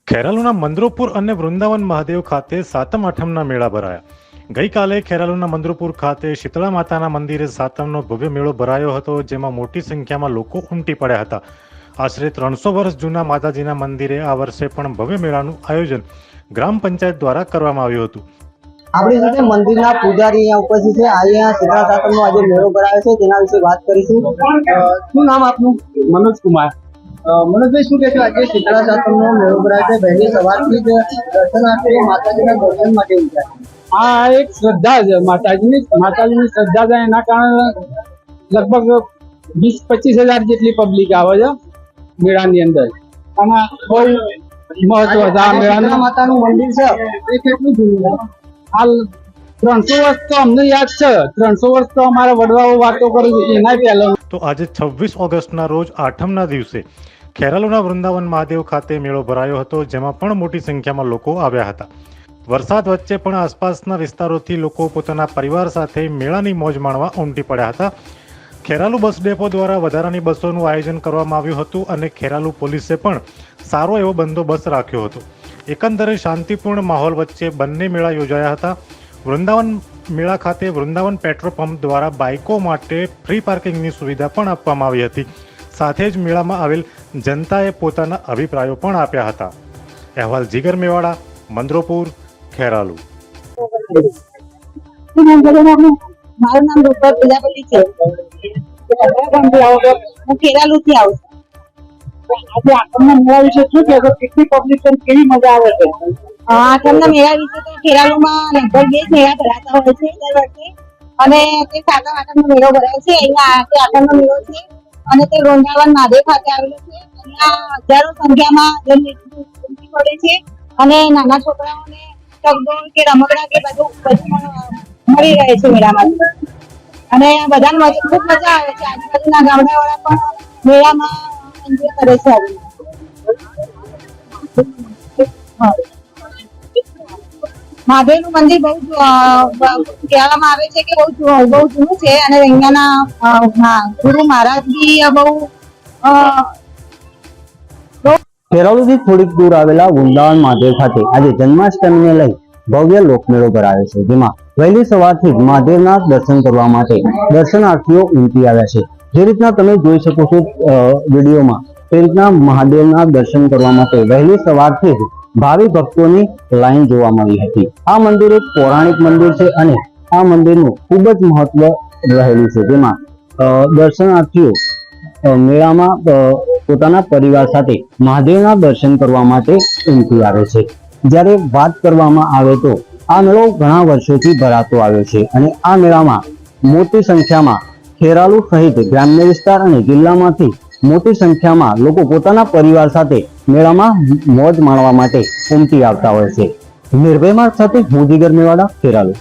ખેરાલુના મંદરોપુર અને વૃંદાવન મહાદેવ ખાતે સાતમ આઠમના મેળા ભરાયા। ગઈકાલે ખેરાલુના મંદરોપુર ખાતે શીતળા માતાના મંદિરે સાતમનો ભવ્ય મેળો ભરાયો હતો, જેમાં મોટી સંખ્યામાં લોકો ઉમટી પડ્યા હતા। આશરે 300 વર્ષ જૂના માતાજીના મંદિરે આ વર્ષે પણ ભવ્ય મેળાનું આયોજન ગ્રામ પંચાયત દ્વારા કરવામાં આવ્યું હતું। આપણી સાથે મંદિરના પૂજારી અહીંયા ઉપસ્થિત છે। અહીંયા શીતળા સાતમનો આજે મેળો ભરાયો છે, તેના વિશે વાત કરીશું। શું નામ આપનું? મનોજ કુમાર। મનોજભાઈ, શું કહેશો? આજે શીતળા સાતમનો મેળો ભરાયો છે, વહેલી સવારથી જ દર્શનાર્થીઓ માતાજીના દર્શન માટે ઉમટ્યા। આ એક શ્રદ્ધા છે, માતાજીની શ્રદ્ધા છે, એના કારણે લગભગ 20-25 હજાર જેટલી પબ્લિક આવે છે મેળાની અંદર। અને બહુ મહત્વ છે આ મેળાનું। માતાનું મંદિર છે એ કેટલું જૂનું છે? હાલ 300 વર્ષ તો અમને યાદ છે, 300 વર્ષ તો અમારા વડવાઓ વાતો કરે છે એના પહેલા। તો આજે 26 ઓગસ્ટના રોજ આઠમના દિવસે ખેરાલુના વૃંદાવન મહાદેવ ખાતે મેળો ભરાયો હતો, જેમાં પણ મોટી સંખ્યામાં લોકો આવ્યા હતા। વરસાદ વચ્ચે પણ આસપાસના વિસ્તારોથી લોકો પોતાના પરિવાર સાથે મેળાની મોજ માણવા ઉમટી પડ્યા હતા। ખેરાલુ બસ ડેપો દ્વારા વધારાની બસોનું આયોજન કરવામાં આવ્યું હતું અને ખેરાલુ પોલીસે પણ સારો એવો બંદોબસ્ત રાખ્યો હતો। એકંદરે શાંતિપૂર્ણ માહોલ વચ્ચે બંને મેળા યોજાયા હતા। વૃંદાવન મેળા ખાતે વૃંદાવન પેટ્રોલ પંપ દ્વારા બાઇકો માટે ફ્રી પાર્કિંગની સુવિધા પણ આપવામાં આવી હતી। સાથે જ મેળામાં આવેલ જનતાએ પોતાના અભિપ્રાયો પણ આપ્યા હતા। અહેવાલ જીગર મેવાડા, મંદરોપુર, ખેરાલુ। મારું નામ રૂપા પ્રજાપતિ છે। હું ખેરાલુ થી આવું છું। આજે આઠમના મેળા વિશે શું કહેશો? કેટલી પબ્લિક છે, કેવી મજા આવે છે? આઠમના મેળા વિશે તો ખેરાલુમાં લગભગ 2 મેળા ભરાતા હોય છે દર વર્ષે, અને તે સાતમ આઠમનો મેળો ભરાય છે। અહીંયા આઠમનો મેળો છે અને તે વૃંદાવન મહાદેવ ખાતે આવેલો છે। અહીંયા હજારો સંખ્યામાં ઉમટી પડે છે અને નાના છોકરાઓને ચકડોળ કે રમકડા કે બધું મળી રહે છે મેળામાં, અને બધાને ખૂબ મજા આવે છે। આજુબાજુના ગામડાવાળા પણ મેળામાં એન્જોય કરે છે। મહાદેવનું મંદિર બહુ કહેવામાં આવે છે કે બહુ જૂનું છે, અને અહીંયાના ગુરુ મહારાજ બી બહુ ખેરાલુથી થોડીક દૂર આવેલા વૃંદાવન મહાદેવ ખાતે આજે જન્માષ્ટમીને લઈ ભવ્ય લોકમેળો ભરાયો છે, જેમાં વહેલી સવારથી જ મહાદેવના દર્શન કરવા માટે દર્શનાર્થીઓ ઉમટી આવ્યા છે। જે રીતના તમે જોઈ શકો છો વિડીયોમાં, તે રીતના મહાદેવના દર્શન કરવા માટે વહેલી સવારથી જ ભાવિ ભક્તોની લાઈન જોવા મળી હતી। આ મંદિર એક પૌરાણિક મંદિર છે અને આ મંદિરનું ખૂબ જ મહત્વ રહેલું છે, જેમાં દર્શનાર્થીઓ મેળામાં પોતાના પરિવાર સાથે મહાદેવના દર્શન કરવા માટે ઉમટી આવે છે। જ્યારે વાત કરવામાં આવે તો આ મેળો ઘણા વર્ષોથી ભરાતો આવ્યો છે અને આ મેળામાં મોટી સંખ્યામાં ખેરાલુ સહિત ગ્રામ્ય વિસ્તાર અને જિલ્લામાંથી મોટી સંખ્યામાં લોકો પોતાના પરિવાર સાથે મેળામાં મોજ માણવા માટે ઉમટી આવતા હોય છે। નિર્ભય માર્ગ સાથે હું જીગર મેવાડા, ખેરાલુ।